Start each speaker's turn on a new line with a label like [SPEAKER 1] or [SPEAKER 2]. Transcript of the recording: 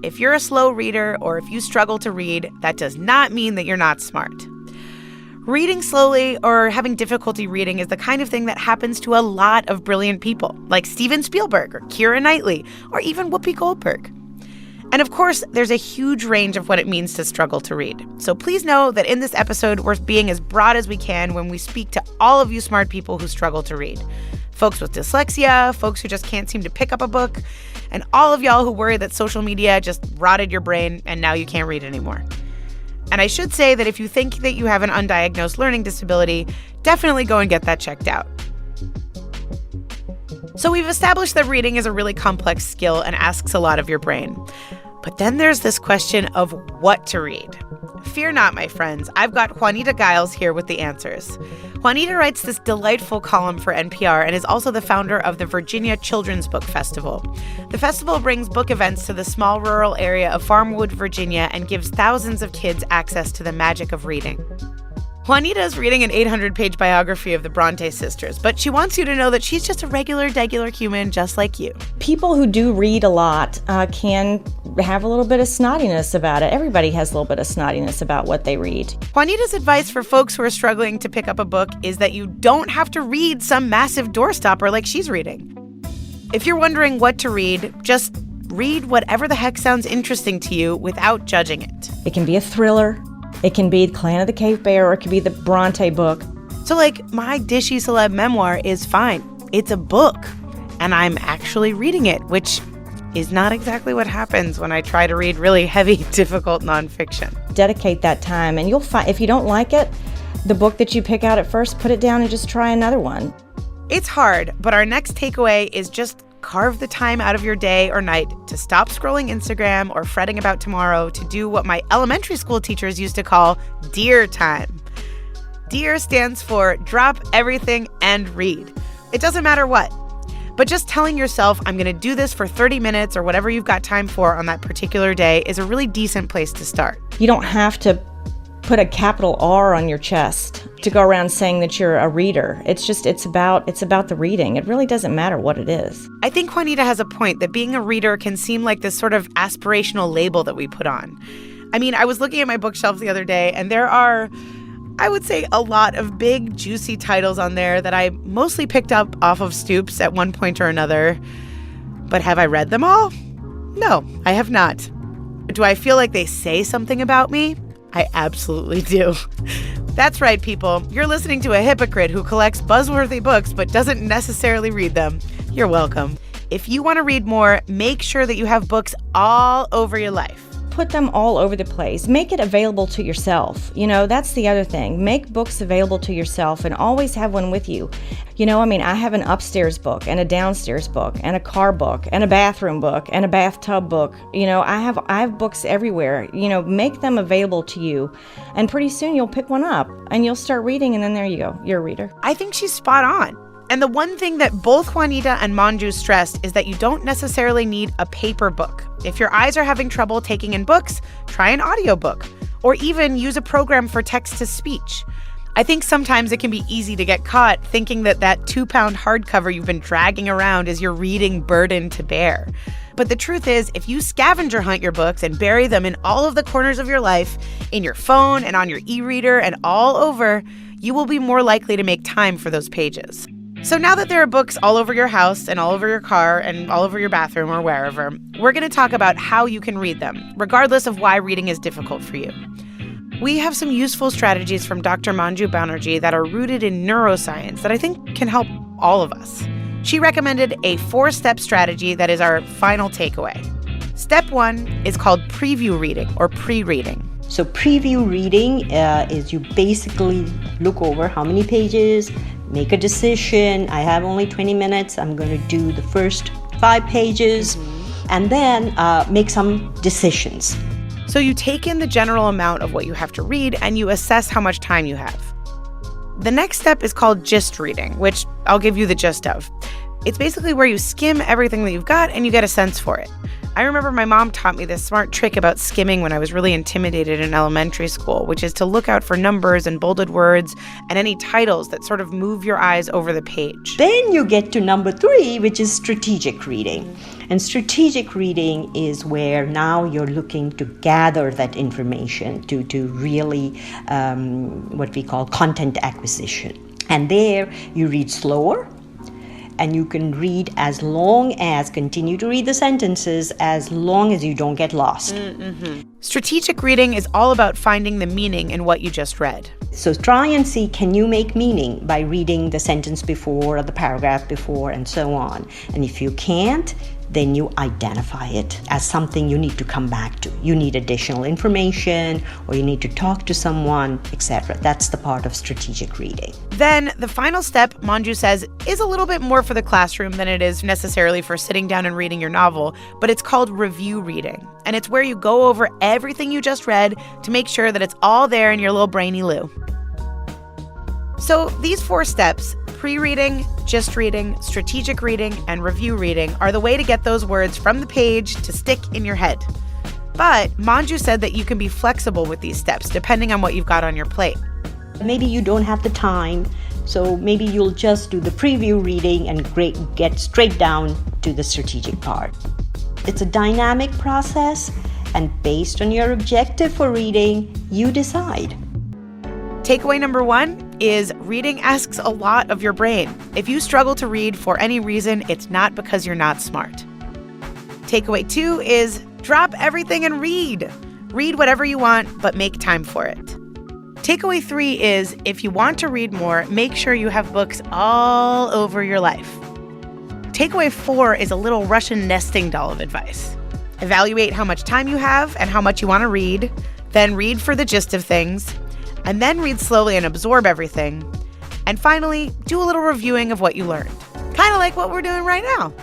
[SPEAKER 1] if you're a slow reader or if you struggle to read, that does not mean that you're not smart. Reading slowly or having difficulty reading is the kind of thing that happens to a lot of brilliant people, like Steven Spielberg or Keira Knightley or even Whoopi Goldberg. And of course, there's a huge range of what it means to struggle to read. So please know that in this episode, we're being as broad as we can when we speak to all of you smart people who struggle to read. Folks with dyslexia, folks who just can't seem to pick up a book, and all of y'all who worry that social media just rotted your brain and now you can't read anymore. And I should say that if you think that you have an undiagnosed learning disability, definitely go and get that checked out. So we've established that reading is a really complex skill and asks a lot of your brain. But then there's this question of what to read. Fear not, my friends. I've got Juanita Giles here with the answers. Juanita writes this delightful column for NPR and is also the founder of the Virginia Children's Book Festival. The festival brings book events to the small rural area of Farmwood, Virginia, and gives thousands of kids access to the magic of reading. Juanita is reading an 800-page biography of the Bronte sisters, but she wants you to know that she's just a regular human just like you.
[SPEAKER 2] People who do read a lot can have a little bit of snottiness about it. Everybody has a little bit of snottiness about what they read.
[SPEAKER 1] Juanita's advice for folks who are struggling to pick up a book is that you don't have to read some massive doorstopper like she's reading. If you're wondering what to read, just read whatever the heck sounds interesting to you without judging it.
[SPEAKER 2] It can be a thriller. It can be Clan of the Cave Bear, or it can be the Bronte book.
[SPEAKER 1] So my dishy celeb memoir is fine. It's a book, and I'm actually reading it, which is not exactly what happens when I try to read really heavy, difficult nonfiction.
[SPEAKER 2] Dedicate that time, and you'll find if you don't like it, the book that you pick out at first, put it down and just try another one.
[SPEAKER 1] It's hard, but our next takeaway is just carve the time out of your day or night to stop scrolling Instagram or fretting about tomorrow to do what my elementary school teachers used to call DEAR time. DEAR stands for drop everything and read. It doesn't matter what. But just telling yourself, I'm going to do this for 30 minutes or whatever you've got time for on that particular day is a really decent place to start.
[SPEAKER 2] You don't have to put a capital R on your chest to go around saying that you're a reader. It's about the reading. It really doesn't matter what it is.
[SPEAKER 1] I think Juanita has a point that being a reader can seem like this sort of aspirational label that we put on. I mean, I was looking at my bookshelf the other day, and there are, I would say, a lot of big, juicy titles on there that I mostly picked up off of Stoops at one point or another. But have I read them all? No, I have not. Do I feel like they say something about me? I absolutely do. That's right, people. You're listening to a hypocrite who collects buzzworthy books but doesn't necessarily read them. You're welcome. If you want to read more, make sure that you have books all over your life.
[SPEAKER 2] Put them all over the place. Make it available to yourself. That's the other thing. Make books available to yourself and always have one with you. I have an upstairs book and a downstairs book and a car book and a bathroom book and a bathtub book. I have books everywhere. Make them available to you. And pretty soon you'll pick one up and you'll start reading, and then there you go. You're a reader.
[SPEAKER 1] I think she's spot on. And the one thing that both Juanita and Manju stressed is that you don't necessarily need a paper book. If your eyes are having trouble taking in books, try an audiobook, or even use a program for text-to-speech. I think sometimes it can be easy to get caught thinking that 2-pound hardcover you've been dragging around is your reading burden to bear. But the truth is, if you scavenger hunt your books and bury them in all of the corners of your life, in your phone and on your e-reader and all over, you will be more likely to make time for those pages. So now that there are books all over your house and all over your car and all over your bathroom or wherever, we're going to talk about how you can read them, regardless of why reading is difficult for you. We have some useful strategies from Dr. Manju Banerjee that are rooted in neuroscience that I think can help all of us. She recommended a 4-step strategy that is our final takeaway. Step 1 is called preview reading or pre-reading.
[SPEAKER 3] So preview reading is you basically look over how many pages, make a decision. I have only 20 minutes. I'm going to do the first 5 pages, and then make some decisions.
[SPEAKER 1] So you take in the general amount of what you have to read, and you assess how much time you have. The next step is called gist reading, which I'll give you the gist of. It's basically where you skim everything that you've got and you get a sense for it. I remember my mom taught me this smart trick about skimming when I was really intimidated in elementary school, which is to look out for numbers and bolded words and any titles that sort of move your eyes over the page.
[SPEAKER 3] Then you get to number 3, which is strategic reading. And strategic reading is where now you're looking to gather that information to really what we call content acquisition. And there you read slower, and you can read continue to read the sentences as long as you don't get lost.
[SPEAKER 1] Strategic reading is all about finding the meaning in what you just read.
[SPEAKER 3] So try and see, can you make meaning by reading the sentence before or the paragraph before and so on. And if you can't, then you identify it as something you need to come back to. You need additional information, or you need to talk to someone, etc. That's the part of strategic reading.
[SPEAKER 1] Then the final step, Manju says, is a little bit more for the classroom than it is necessarily for sitting down and reading your novel, but it's called review reading. And it's where you go over everything you just read to make sure that it's all there in your little brainy loo. So these 4 steps, pre-reading, gist reading, strategic reading, and review reading, are the way to get those words from the page to stick in your head. But Manju said that you can be flexible with these steps depending on what you've got on your plate.
[SPEAKER 3] Maybe you don't have the time, so maybe you'll just do the preview reading and get straight down to the strategic part. It's a dynamic process, and based on your objective for reading, you decide.
[SPEAKER 1] Takeaway number 1 is reading asks a lot of your brain. If you struggle to read for any reason, it's not because you're not smart. Takeaway 2 is drop everything and read. Read whatever you want, but make time for it. Takeaway 3 is if you want to read more, make sure you have books all over your life. Takeaway 4 is a little Russian nesting doll of advice. Evaluate how much time you have and how much you want to read, then read for the gist of things, and then read slowly and absorb everything. And finally, do a little reviewing of what you learned. Kind of like what we're doing right now.